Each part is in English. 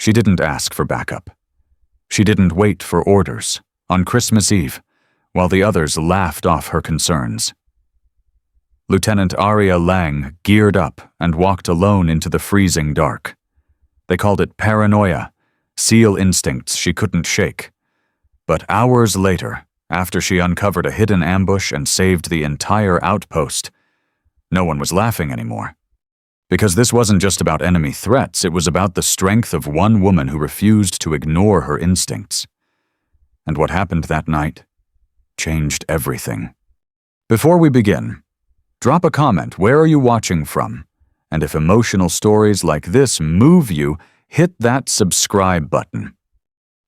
She didn't ask for backup. She didn't wait for orders on Christmas Eve, while the others laughed off her concerns. Lieutenant Aria Lang geared up and walked alone into the freezing dark. They called it paranoia, SEAL instincts she couldn't shake. But hours later, after she uncovered a hidden ambush and saved the entire outpost, no one was laughing anymore. Because this wasn't just about enemy threats, it was about the strength of one woman who refused to ignore her instincts. And what happened that night changed everything. Before we begin, drop a comment. Where are you watching from? And if emotional stories like this move you, hit that subscribe button.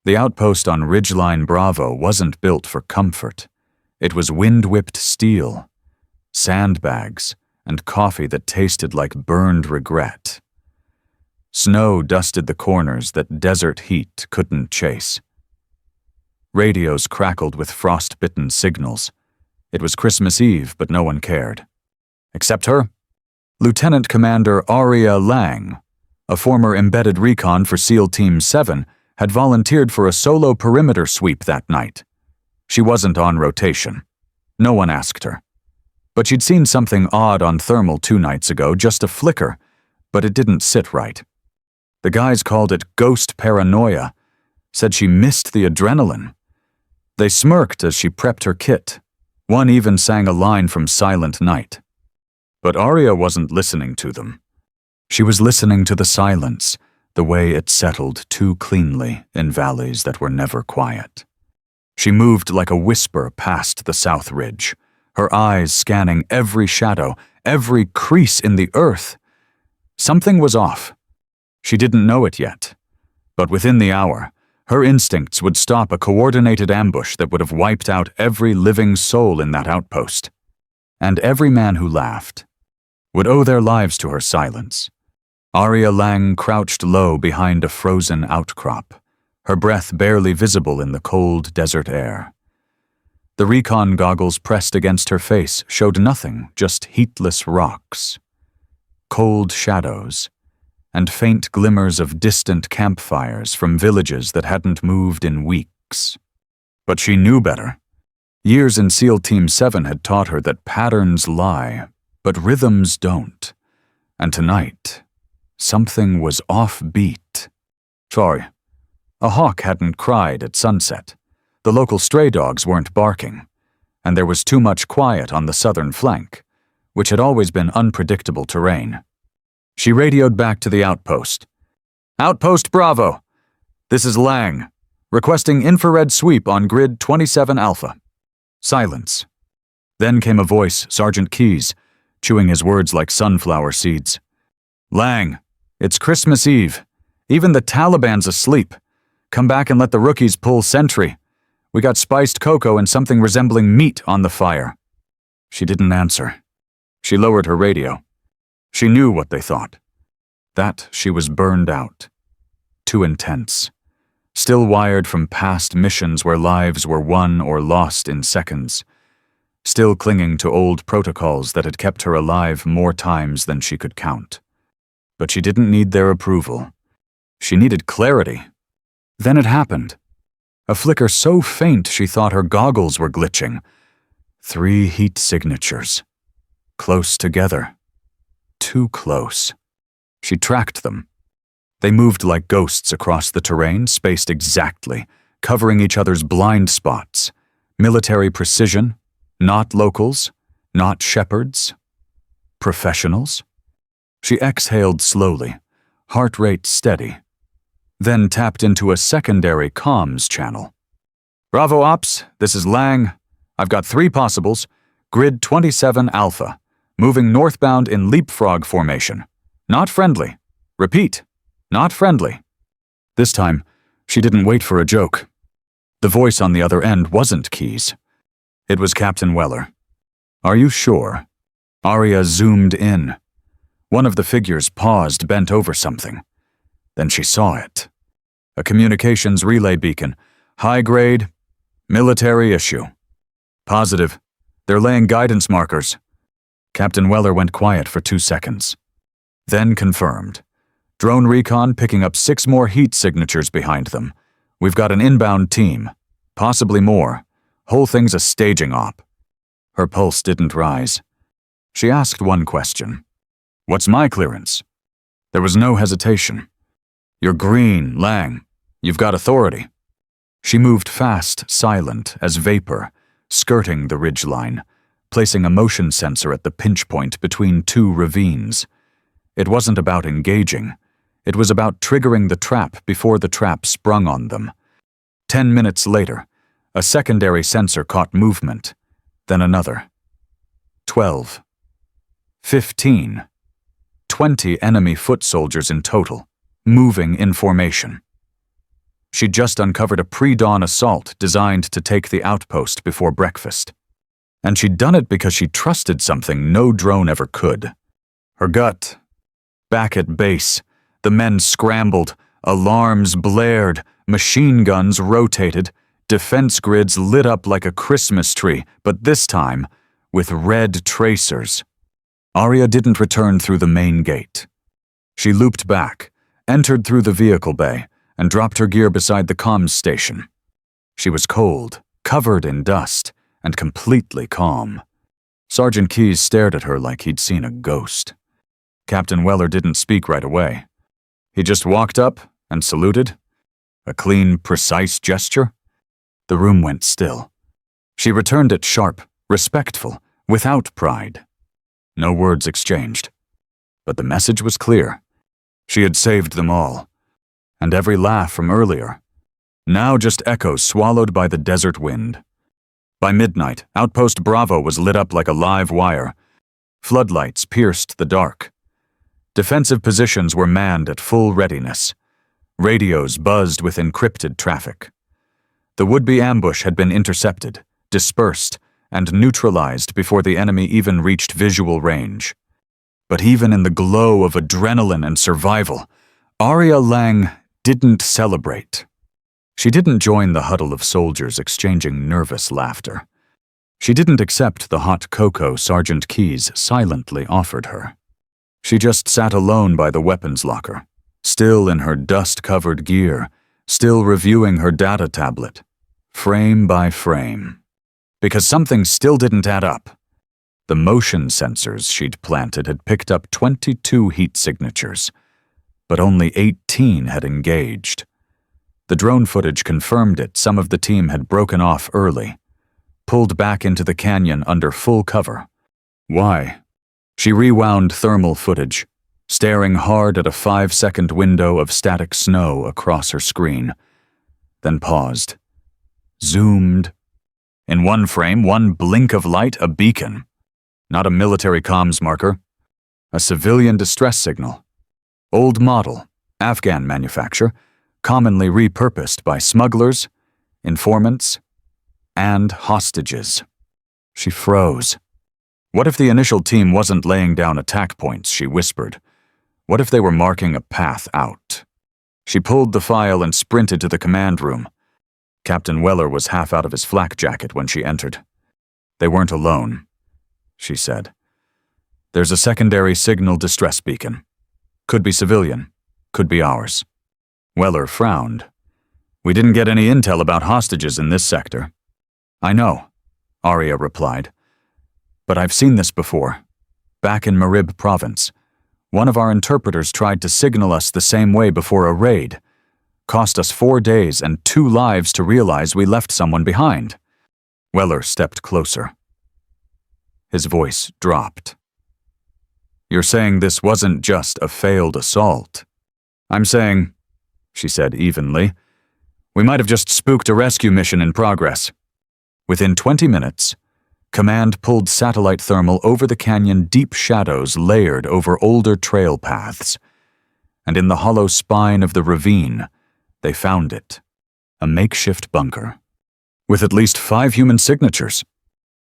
The outpost on Ridgeline Bravo wasn't built for comfort. It was wind-whipped steel, sandbags, and coffee that tasted like burned regret. Snow dusted the corners that desert heat couldn't chase. Radios crackled with frost-bitten signals. It was Christmas Eve, but no one cared. Except her. Lieutenant Commander Aria Lang, a former embedded recon for SEAL Team 7, had volunteered for a solo perimeter sweep that night. She wasn't on rotation. No one asked her. But she'd seen something odd on thermal 2 nights ago, just a flicker, but it didn't sit right. The guys called it ghost paranoia, said she missed the adrenaline. They smirked as she prepped her kit. One even sang a line from Silent Night. But Aria wasn't listening to them. She was listening to the silence, the way it settled too cleanly in valleys that were never quiet. She moved like a whisper past the south ridge, her eyes scanning every shadow, every crease in the earth. Something was off. She didn't know it yet, but within the hour, her instincts would stop a coordinated ambush that would have wiped out every living soul in that outpost. And every man who laughed would owe their lives to her silence. Aria Lang crouched low behind a frozen outcrop, her breath barely visible in the cold desert air. The recon goggles pressed against her face showed nothing, just heatless rocks, cold shadows, and faint glimmers of distant campfires from villages that hadn't moved in weeks. But she knew better. Years in SEAL Team 7 had taught her that patterns lie, but rhythms don't. And tonight, something was offbeat. Sorry, a hawk hadn't cried at sunset. The local stray dogs weren't barking, and there was too much quiet on the southern flank, which had always been unpredictable terrain. She radioed back to the outpost. Outpost Bravo, this is Lang, requesting infrared sweep on grid 27 Alpha. Silence. Then came a voice, Sergeant Keyes, chewing his words like sunflower seeds. Lang, it's Christmas Eve. Even the Taliban's asleep. Come back and let the rookies pull sentry. We got spiced cocoa and something resembling meat on the fire. She didn't answer. She lowered her radio. She knew what they thought. That she was burned out. Too intense. Still wired from past missions where lives were won or lost in seconds. Still clinging to old protocols that had kept her alive more times than she could count. But she didn't need their approval. She needed clarity. Then it happened. A flicker so faint she thought her goggles were glitching. 3 heat signatures. Close together. Too close. She tracked them. They moved like ghosts across the terrain, spaced exactly, covering each other's blind spots. Military precision, not locals, not shepherds. Professionals? She exhaled slowly, heart rate steady, then tapped into a secondary comms channel. Bravo Ops, this is Lang. I've got 3 possibles. Grid 27 Alpha, moving northbound in leapfrog formation. Not friendly. Repeat, not friendly. This time, she didn't wait for a joke. The voice on the other end wasn't Keyes. It was Captain Weller. Are you sure? Aria zoomed in. One of the figures paused, bent over something. Then she saw it. A communications relay beacon. High grade. Military issue. Positive. They're laying guidance markers. Captain Weller went quiet for 2 seconds. Then confirmed. Drone Recon picking up 6 more heat signatures behind them. We've got an inbound team. Possibly more. Whole thing's a staging op. Her pulse didn't rise. She asked one question. What's my clearance? There was no hesitation. You're green, Lang. You've got authority. She moved fast, silent as vapor, skirting the ridgeline, placing a motion sensor at the pinch point between 2 ravines. It wasn't about engaging. It was about triggering the trap before the trap sprung on them. 10 minutes later, a secondary sensor caught movement, then another. 12. 15. 20 enemy foot soldiers in total, moving in formation. She'd just uncovered a pre-dawn assault designed to take the outpost before breakfast. And she'd done it because she trusted something no drone ever could. Her gut. Back at base, the men scrambled, alarms blared, machine guns rotated, defense grids lit up like a Christmas tree, but this time with red tracers. Aria didn't return through the main gate. She looped back, entered through the vehicle bay, and dropped her gear beside the comms station. She was cold, covered in dust, and completely calm. Sergeant Keyes stared at her like he'd seen a ghost. Captain Weller didn't speak right away. He just walked up and saluted. A clean, precise gesture. The room went still. She returned it sharp, respectful, without pride. No words exchanged. But the message was clear. She had saved them all. And every laugh from earlier, now just echoes swallowed by the desert wind. By midnight, Outpost Bravo was lit up like a live wire. Floodlights pierced the dark. Defensive positions were manned at full readiness. Radios buzzed with encrypted traffic. The would-be ambush had been intercepted, dispersed, and neutralized before the enemy even reached visual range. But even in the glow of adrenaline and survival, Aria Lang didn't celebrate. She didn't join the huddle of soldiers exchanging nervous laughter. She didn't accept the hot cocoa Sergeant Keyes silently offered her. She just sat alone by the weapons locker, still in her dust-covered gear, still reviewing her data tablet, frame by frame. Because something still didn't add up. The motion sensors she'd planted had picked up 22 heat signatures, but only 18 had engaged. The drone footage confirmed it. Some of the team had broken off early, pulled back into the canyon under full cover. Why? She rewound thermal footage, staring hard at a 5-second window of static snow across her screen, then paused. Zoomed. In one frame, one blink of light, a beacon. Not a military comms marker. A civilian distress signal. Old model, Afghan manufacture, commonly repurposed by smugglers, informants, and hostages. She froze. What if the initial team wasn't laying down attack points, she whispered. What if they were marking a path out? She pulled the file and sprinted to the command room. Captain Weller was half out of his flak jacket when she entered. They weren't alone, she said. There's a secondary signal distress beacon. Could be civilian, could be ours. Weller frowned. We didn't get any intel about hostages in this sector. I know, Aria replied. But I've seen this before. Back in Marib province, one of our interpreters tried to signal us the same way before a raid. Cost us 4 days and 2 lives to realize we left someone behind. Weller stepped closer. His voice dropped. You're saying this wasn't just a failed assault. I'm saying, she said evenly, we might have just spooked a rescue mission in progress. Within 20 minutes, Command pulled satellite thermal over the canyon, deep shadows layered over older trail paths. And in the hollow spine of the ravine, they found it. A makeshift bunker. With at least 5 human signatures.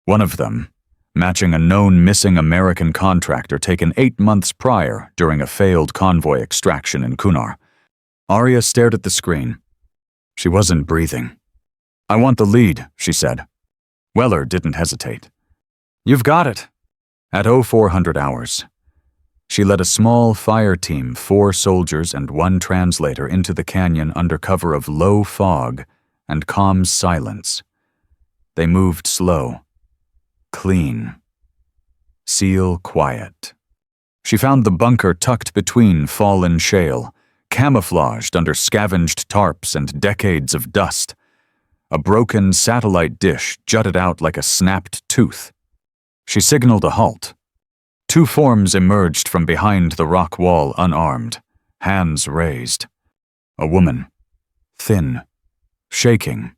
One of them, matching a known missing American contractor taken 8 months prior during a failed convoy extraction in Kunar. Aria stared at the screen. She wasn't breathing. I want the lead, she said. Weller didn't hesitate. You've got it. At 0400 hours. She led a small fire team, 4 soldiers and 1 translator, into the canyon under cover of low fog and calm silence. They moved slow, clean, seal quiet. She found the bunker tucked between fallen shale, camouflaged under scavenged tarps and decades of dust. A broken satellite dish jutted out like a snapped tooth. She signaled a halt. 2 forms emerged from behind the rock wall unarmed, hands raised. A woman, thin, shaking.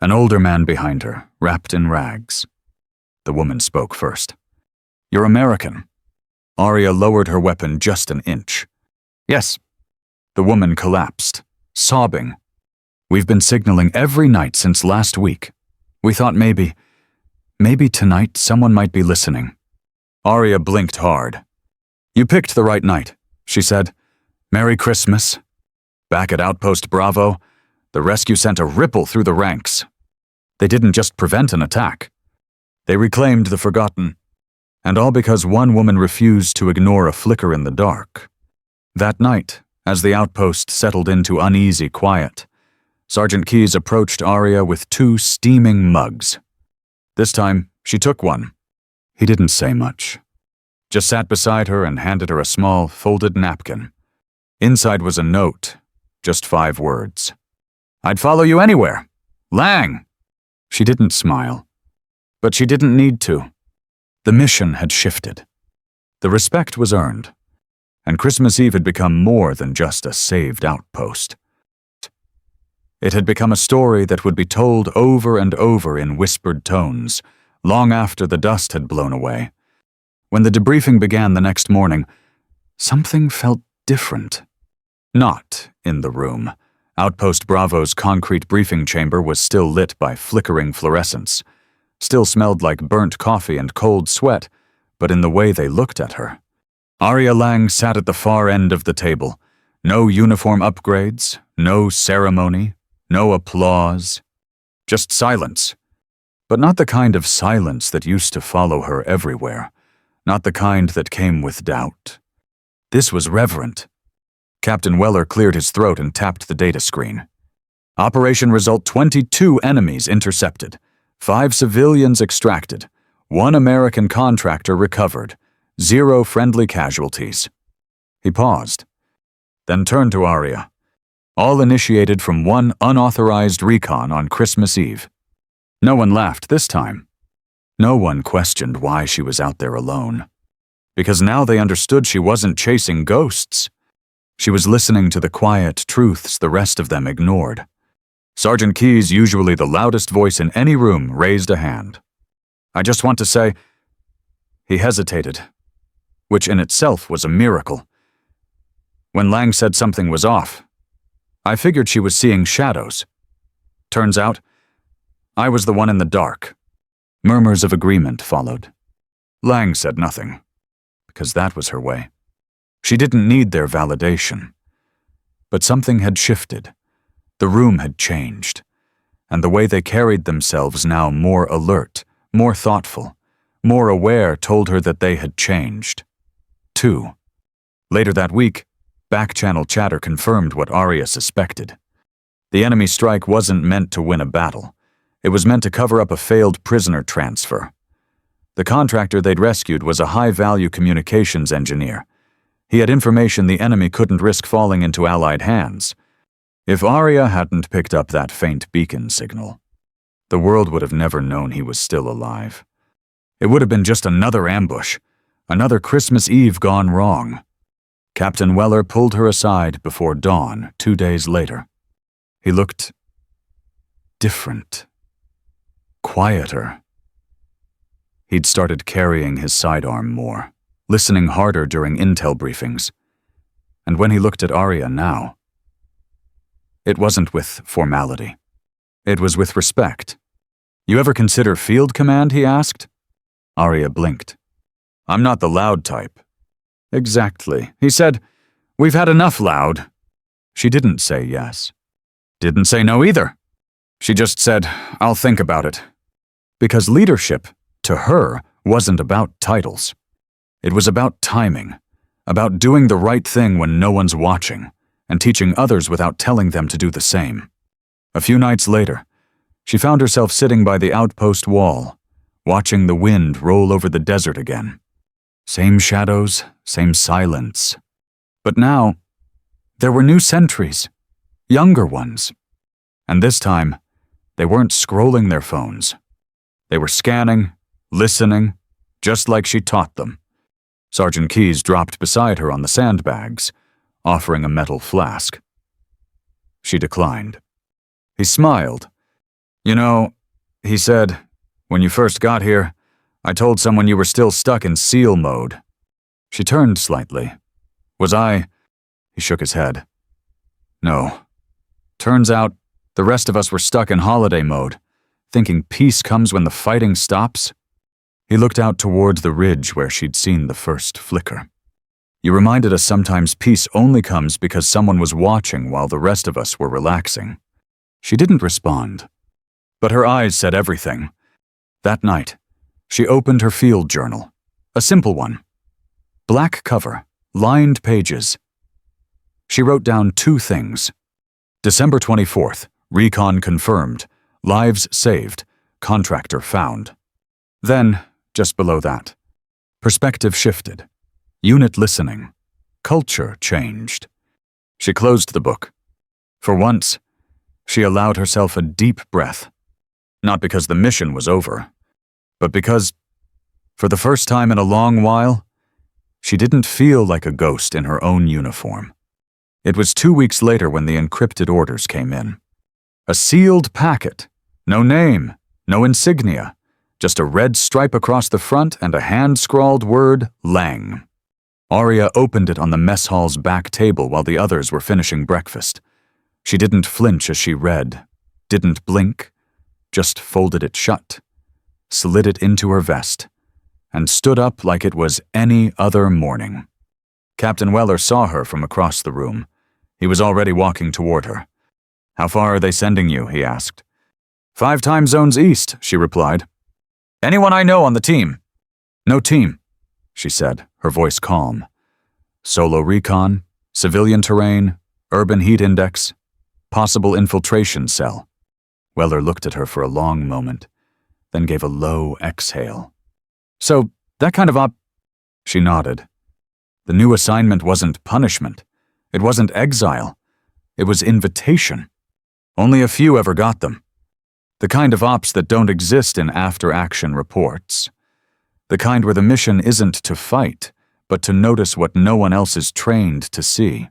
An older man behind her, wrapped in rags. The woman spoke first. "You're American." Aria lowered her weapon just an inch. "Yes." The woman collapsed, sobbing. "We've been signaling every night since last week. We thought maybe tonight someone might be listening." Aria blinked hard. "You picked the right night," she said. "Merry Christmas." Back at Outpost Bravo, the rescue sent a ripple through the ranks. They didn't just prevent an attack. They reclaimed the forgotten. And all because one woman refused to ignore a flicker in the dark. That night, as the outpost settled into uneasy quiet, Sergeant Keyes approached Aria with 2 steaming mugs. This time, she took one. He didn't say much. Just sat beside her and handed her a small, folded napkin. Inside was a note, just 5 words. "I'd follow you anywhere. Lang." She didn't smile. But she didn't need to. The mission had shifted. The respect was earned. And Christmas Eve had become more than just a saved outpost. It had become a story that would be told over and over in whispered tones, long after the dust had blown away. When the debriefing began the next morning, something felt different. Not in the room. Outpost Bravo's concrete briefing chamber was still lit by flickering fluorescence, still smelled like burnt coffee and cold sweat, but in the way they looked at her. Aria Lang sat at the far end of the table. No uniform upgrades, no ceremony, no applause. Just silence. But not the kind of silence that used to follow her everywhere. Not the kind that came with doubt. This was reverent. Captain Weller cleared his throat and tapped the data screen. Operation result: 22 enemies intercepted, 5 civilians extracted, 1 American contractor recovered, 0 friendly casualties. He paused, then turned to Aria. All initiated from 1 unauthorized recon on Christmas Eve. No one laughed this time. No one questioned why she was out there alone. Because now they understood she wasn't chasing ghosts. She was listening to the quiet truths the rest of them ignored. Sergeant Keyes, usually the loudest voice in any room, raised a hand. "I just want to say—" He hesitated, which in itself was a miracle. When Lang said something was off, I figured she was seeing shadows. Turns out, I was the one in the dark. Murmurs of agreement followed. Lang said nothing, because that was her way. She didn't need their validation. But something had shifted. The room had changed, and the way they carried themselves now, more alert, more thoughtful, more aware, told her that they had changed. 2. Later that week, back-channel chatter confirmed what Aria suspected. The enemy strike wasn't meant to win a battle. It was meant to cover up a failed prisoner transfer. The contractor they'd rescued was a high-value communications engineer. He had information the enemy couldn't risk falling into Allied hands. If Aria hadn't picked up that faint beacon signal, the world would have never known he was still alive. It would have been just another ambush, another Christmas Eve gone wrong. Captain Weller pulled her aside before dawn 2 days later. He looked different, quieter. He'd started carrying his sidearm more, listening harder during intel briefings. And when he looked at Aria now, it wasn't with formality. It was with respect. "You ever consider field command?" he asked. Aria blinked. "I'm not the loud type." "Exactly," he said. "We've had enough loud." She didn't say yes. Didn't say no either. She just said, "I'll think about it." Because leadership, to her, wasn't about titles. It was about timing, about doing the right thing when no one's watching, and teaching others without telling them to do the same. A few nights later, she found herself sitting by the outpost wall, watching the wind roll over the desert again. Same shadows, same silence. But now, there were new sentries, younger ones. And this time, they weren't scrolling their phones. They were scanning, listening, just like she taught them. Sergeant Keyes dropped beside her on the sandbags, offering a metal flask. She declined. He smiled. "You know," he said, "when you first got here, I told someone you were still stuck in SEAL mode." She turned slightly. "Was I?" He shook his head. "No. Turns out, the rest of us were stuck in holiday mode, thinking peace comes when the fighting stops." He looked out toward the ridge where she'd seen the first flicker. "You reminded us sometimes peace only comes because someone was watching while the rest of us were relaxing." She didn't respond, but her eyes said everything. That night, she opened her field journal, a simple one. Black cover, lined pages. She wrote down 2 things. December 24th, Recon confirmed, lives saved, contractor found. Then, just below that, perspective shifted, unit listening, culture changed. She closed the book. For once, she allowed herself a deep breath, not because the mission was over, but because, for the first time in a long while, she didn't feel like a ghost in her own uniform. It was 2 weeks later when the encrypted orders came in. A sealed packet, no name, no insignia, just a red stripe across the front and a hand-scrawled word, Lang. Aria opened it on the mess hall's back table while the others were finishing breakfast. She didn't flinch as she read, didn't blink, just folded it shut, slid it into her vest, and stood up like it was any other morning. Captain Weller saw her from across the room. He was already walking toward her. "How far are they sending you?" he asked. 5 time zones east," she replied. "Anyone I know on the team?" "No team," she said, her voice calm. "Solo recon, civilian terrain, urban heat index, possible infiltration cell." Weller looked at her for a long moment, then gave a low exhale. "So, that kind of She nodded. The new assignment wasn't punishment. It wasn't exile. It was invitation. Only a few ever got them. The kind of ops that don't exist in after-action reports. The kind where the mission isn't to fight, but to notice what no one else is trained to see.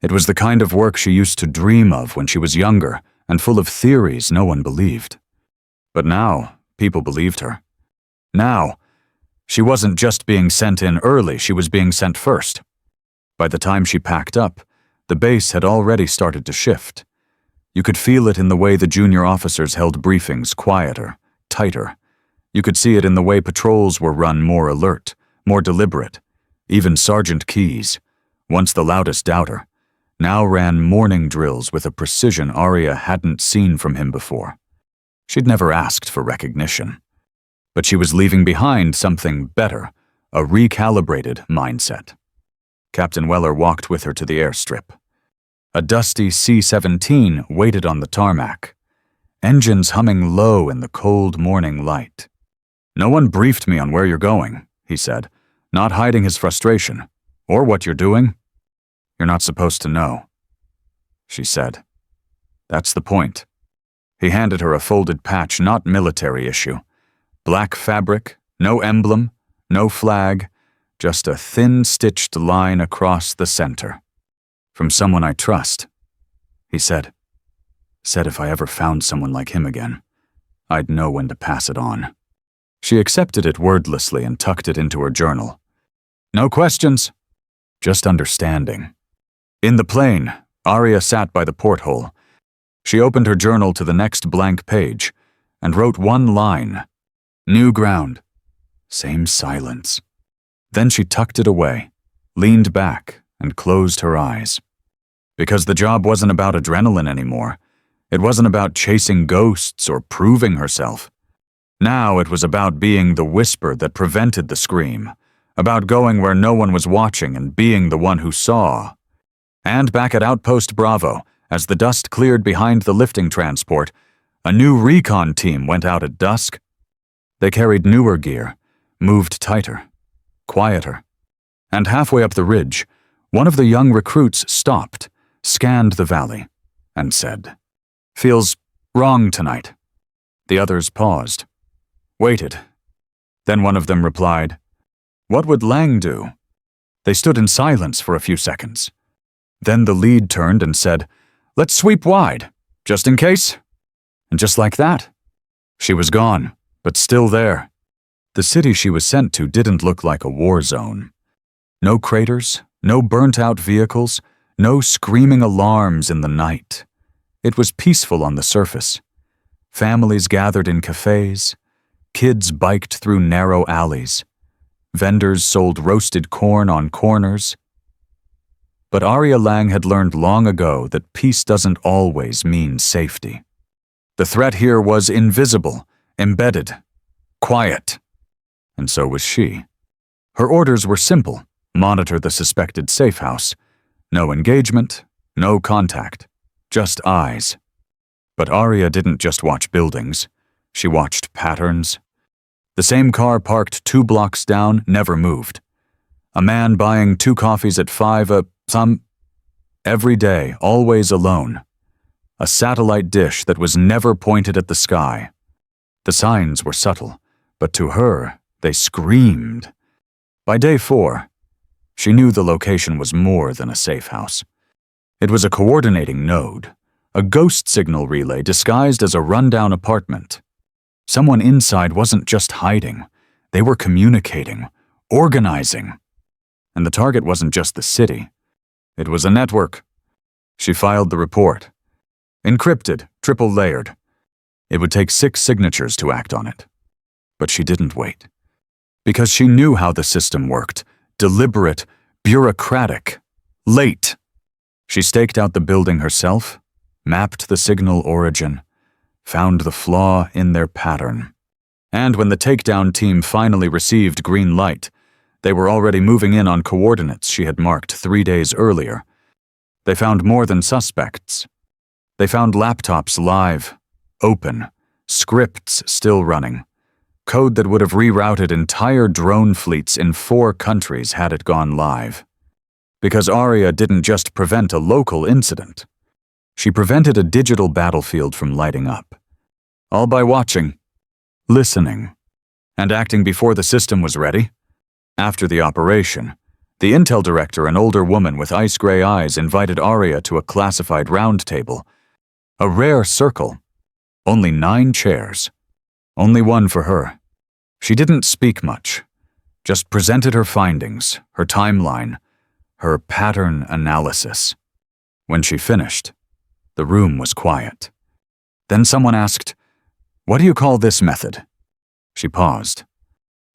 It was the kind of work she used to dream of when she was younger and full of theories no one believed. But now, people believed her. Now, she wasn't just being sent in early, she was being sent first. By the time she packed up, the base had already started to shift. You could feel it in the way the junior officers held briefings quieter, tighter. You could see it in the way patrols were run more alert, more deliberate. Even Sergeant Keyes, once the loudest doubter, now ran morning drills with a precision Aria hadn't seen from him before. She'd never asked for recognition. But she was leaving behind something better, a recalibrated mindset. Captain Weller walked with her to the airstrip. A dusty C-17 waited on the tarmac, engines humming low in the cold morning light. "No one briefed me on where you're going," he said, not hiding his frustration. "Or what you're doing. You're not supposed to know," she said. "That's the point." He handed her a folded patch, not military issue. Black fabric, no emblem, no flag, just a thin-stitched line across the center. "From someone I trust," he said. Said if I ever found someone like him again, I'd know when to pass it on. She accepted it wordlessly and tucked it into her journal. No questions, just understanding. In the plane, Aria sat by the porthole. She opened her journal to the next blank page and wrote one line. New ground. Same silence. Then she tucked it away, leaned back, and closed her eyes. Because the job wasn't about adrenaline anymore. It wasn't about chasing ghosts or proving herself. Now it was about being the whisper that prevented the scream, about going where no one was watching and being the one who saw. And back at Outpost Bravo, as the dust cleared behind the lifting transport, a new Recon team went out at dusk. They carried newer gear, moved tighter, quieter. And halfway up the ridge, one of the young recruits stopped, scanned the valley, and said, "Feels wrong tonight." The others paused, waited. Then one of them replied, "What would Lang do?" They stood in silence for a few seconds. Then the lead turned and said, "Let's sweep wide, just in case." And just like that, she was gone, but still there. The city she was sent to didn't look like a war zone. No craters, no burnt-out vehicles, no screaming alarms in the night. It was peaceful on the surface. Families gathered in cafes, kids biked through narrow alleys, vendors sold roasted corn on corners. But Aria Lang had learned long ago that peace doesn't always mean safety. The threat here was invisible, embedded, quiet. And so was she. Her orders were simple: monitor the suspected safe house. No engagement, no contact, just eyes. But Aria didn't just watch buildings. She watched patterns. The same car parked 2 blocks down never moved. A man buying 2 coffees at 5 every day, always alone. A satellite dish that was never pointed at the sky. The signs were subtle, but to her, they screamed. By day 4, she knew the location was more than a safe house. It was a coordinating node, a ghost signal relay disguised as a rundown apartment. Someone inside wasn't just hiding, they were communicating, organizing. And the target wasn't just the city. It was a network. She filed the report. Encrypted, triple-layered. It would take 6 signatures to act on it. But she didn't wait. Because she knew how the system worked. Deliberate, bureaucratic, late. She staked out the building herself, mapped the signal origin, found the flaw in their pattern. And when the takedown team finally received green light, they were already moving in on coordinates she had marked 3 days earlier. They found more than suspects. They found laptops live, open, scripts still running, code that would have rerouted entire drone fleets in 4 countries had it gone live. Because Aria didn't just prevent a local incident. She prevented a digital battlefield from lighting up. All by watching, listening, and acting before the system was ready. After the operation, the intel director, an older woman with ice-gray eyes, invited Aria to a classified roundtable. A rare circle. Only 9 chairs. Only one for her. She didn't speak much, just presented her findings, her timeline, her pattern analysis. When she finished, the room was quiet. Then someone asked, "What do you call this method?" She paused,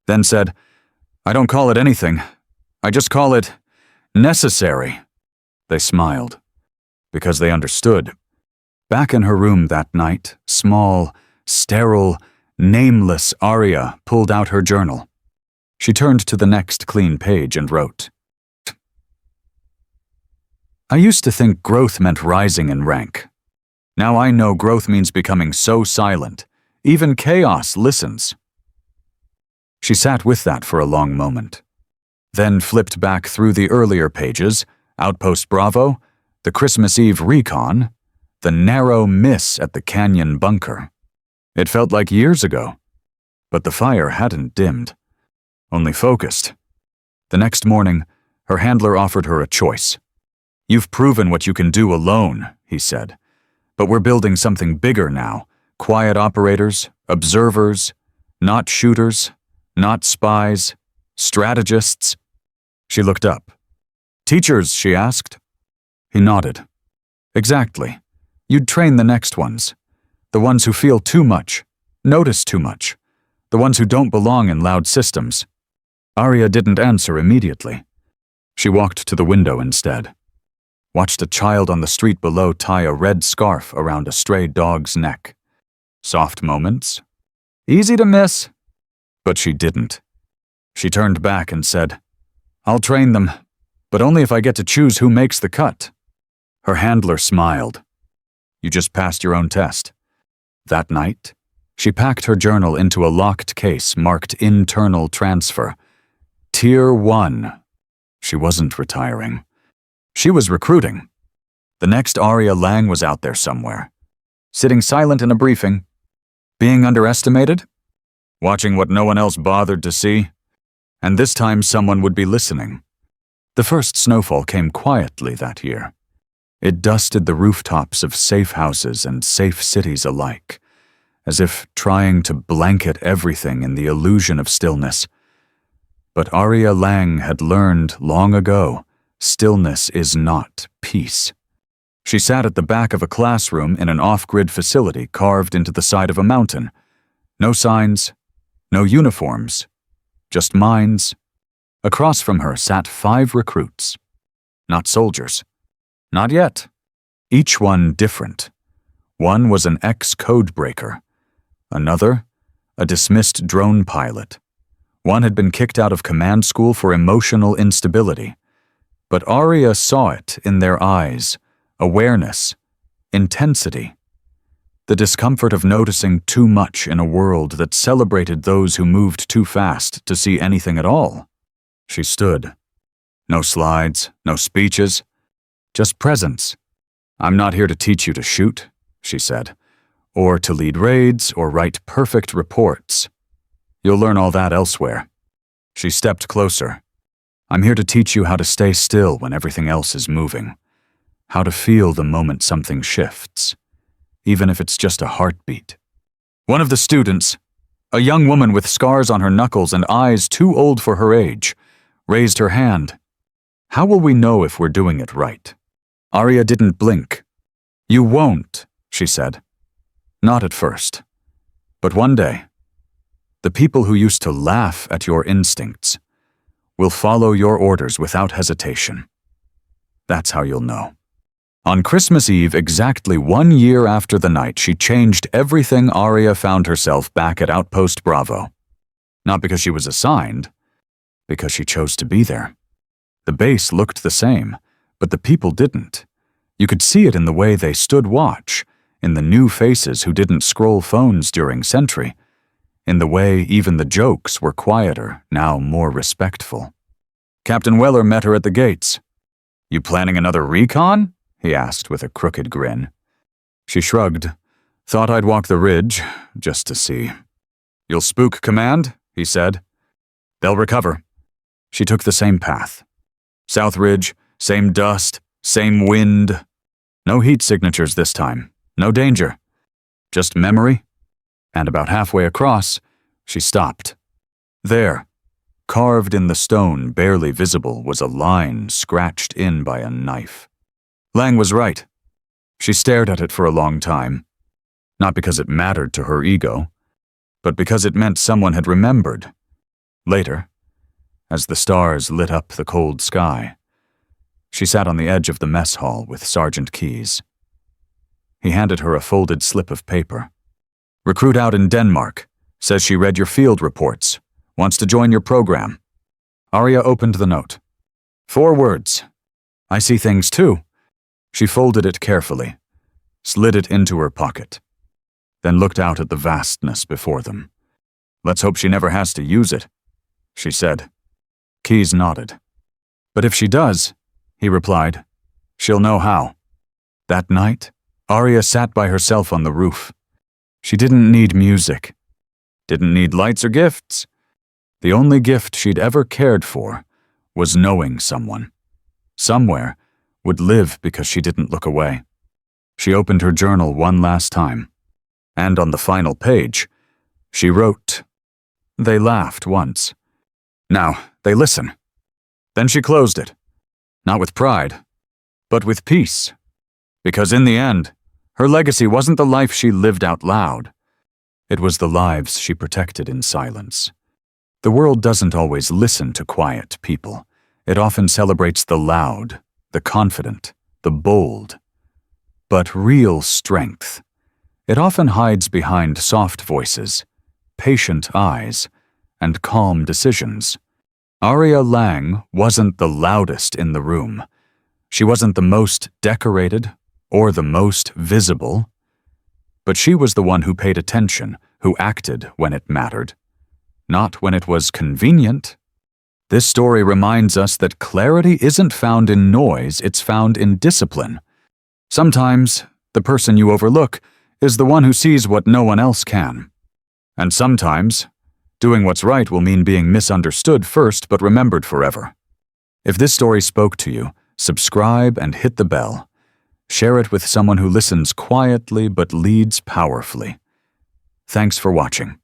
then said, "I don't call it anything. I just call it necessary." They smiled, because they understood. Back in her room that night, small, sterile, nameless Aria pulled out her journal. She turned to the next clean page and wrote, "I used to think growth meant rising in rank. Now I know growth means becoming so silent, even chaos listens." She sat with that for a long moment, then flipped back through the earlier pages, Outpost Bravo, the Christmas Eve Recon, the narrow miss at the canyon bunker. It felt like years ago, but the fire hadn't dimmed, only focused. The next morning, her handler offered her a choice. "You've proven what you can do alone," he said, "but we're building something bigger now. Quiet operators, observers, not shooters, not spies, strategists." She looked up. "Teachers," she asked. He nodded. "Exactly. You'd train the next ones. The ones who feel too much, notice too much. The ones who don't belong in loud systems." Aria didn't answer immediately. She walked to the window instead. Watched a child on the street below tie a red scarf around a stray dog's neck. Soft moments. Easy to miss. But she didn't. She turned back and said, "I'll train them, but only if I get to choose who makes the cut." Her handler smiled. "You just passed your own test." That night, she packed her journal into a locked case marked Internal Transfer. Tier 1. She wasn't retiring. She was recruiting. The next Aria Lang was out there somewhere, sitting silent in a briefing, being underestimated, watching what no one else bothered to see, and this time someone would be listening. The first snowfall came quietly that year. It dusted the rooftops of safe houses and safe cities alike, as if trying to blanket everything in the illusion of stillness. But Aria Lang had learned long ago, stillness is not peace. She sat at the back of a classroom in an off-grid facility carved into the side of a mountain. No signs, no uniforms, just minds. Across from her sat 5 recruits. Not soldiers. Not yet. Each one different. One was an ex-codebreaker. Another, a dismissed drone pilot. One had been kicked out of command school for emotional instability. But Aria saw it in their eyes. Awareness. Intensity. The discomfort of noticing too much in a world that celebrated those who moved too fast to see anything at all. She stood. No slides, no speeches. Just presence. "I'm not here to teach you to shoot," she said, "or to lead raids or write perfect reports. You'll learn all that elsewhere." She stepped closer. "I'm here to teach you how to stay still when everything else is moving. How to feel the moment something shifts, even if it's just a heartbeat." One of the students, a young woman with scars on her knuckles and eyes too old for her age, raised her hand. "How will we know if we're doing it right?" Aria didn't blink. "You won't," she said. "Not at first. But one day, the people who used to laugh at your instincts will follow your orders without hesitation. That's how you'll know." On Christmas Eve, exactly 1 year after the night she changed everything, Aria found herself back at Outpost Bravo. Not because she was assigned, because she chose to be there. The base looked the same, but the people didn't. You could see it in the way they stood watch, in the new faces who didn't scroll phones during sentry, in the way even the jokes were quieter, now more respectful. Captain Weller met her at the gates. "You planning another recon?" he asked with a crooked grin. She shrugged. "Thought I'd walk the ridge, just to see." "You'll spook command?" he said. "They'll recover." She took the same path. South Ridge, same dust, same wind. No heat signatures this time. No danger. Just memory. And about halfway across, she stopped. There, carved in the stone, barely visible, was a line scratched in by a knife. Lang was right. She stared at it for a long time. Not because it mattered to her ego, but because it meant someone had remembered. Later, as the stars lit up the cold sky, she sat on the edge of the mess hall with Sergeant Keyes. He handed her a folded slip of paper. "Recruit out in Denmark. Says she read your field reports. Wants to join your program." Aria opened the note. 4 words. "I see things too." She folded it carefully, slid it into her pocket, then looked out at the vastness before them. "Let's hope she never has to use it," she said. Keyes nodded. "But if she does," he replied, "she'll know how." That night, Aria sat by herself on the roof. She didn't need music, didn't need lights or gifts. The only gift she'd ever cared for was knowing someone, somewhere, would live because she didn't look away. She opened her journal one last time, and on the final page, she wrote, "They laughed once. Now they listen." Then she closed it, not with pride, but with peace. Because in the end, her legacy wasn't the life she lived out loud. It was the lives she protected in silence. The world doesn't always listen to quiet people. It often celebrates the loud, the confident, the bold. But real strength, it often hides behind soft voices, patient eyes, and calm decisions. Aria Lang wasn't the loudest in the room. She wasn't the most decorated or the most visible. But she was the one who paid attention, who acted when it mattered, not when it was convenient. This story reminds us that clarity isn't found in noise, it's found in discipline. Sometimes, the person you overlook is the one who sees what no one else can. And sometimes, doing what's right will mean being misunderstood first but remembered forever. If this story spoke to you, subscribe and hit the bell. Share it with someone who listens quietly but leads powerfully. Thanks for watching.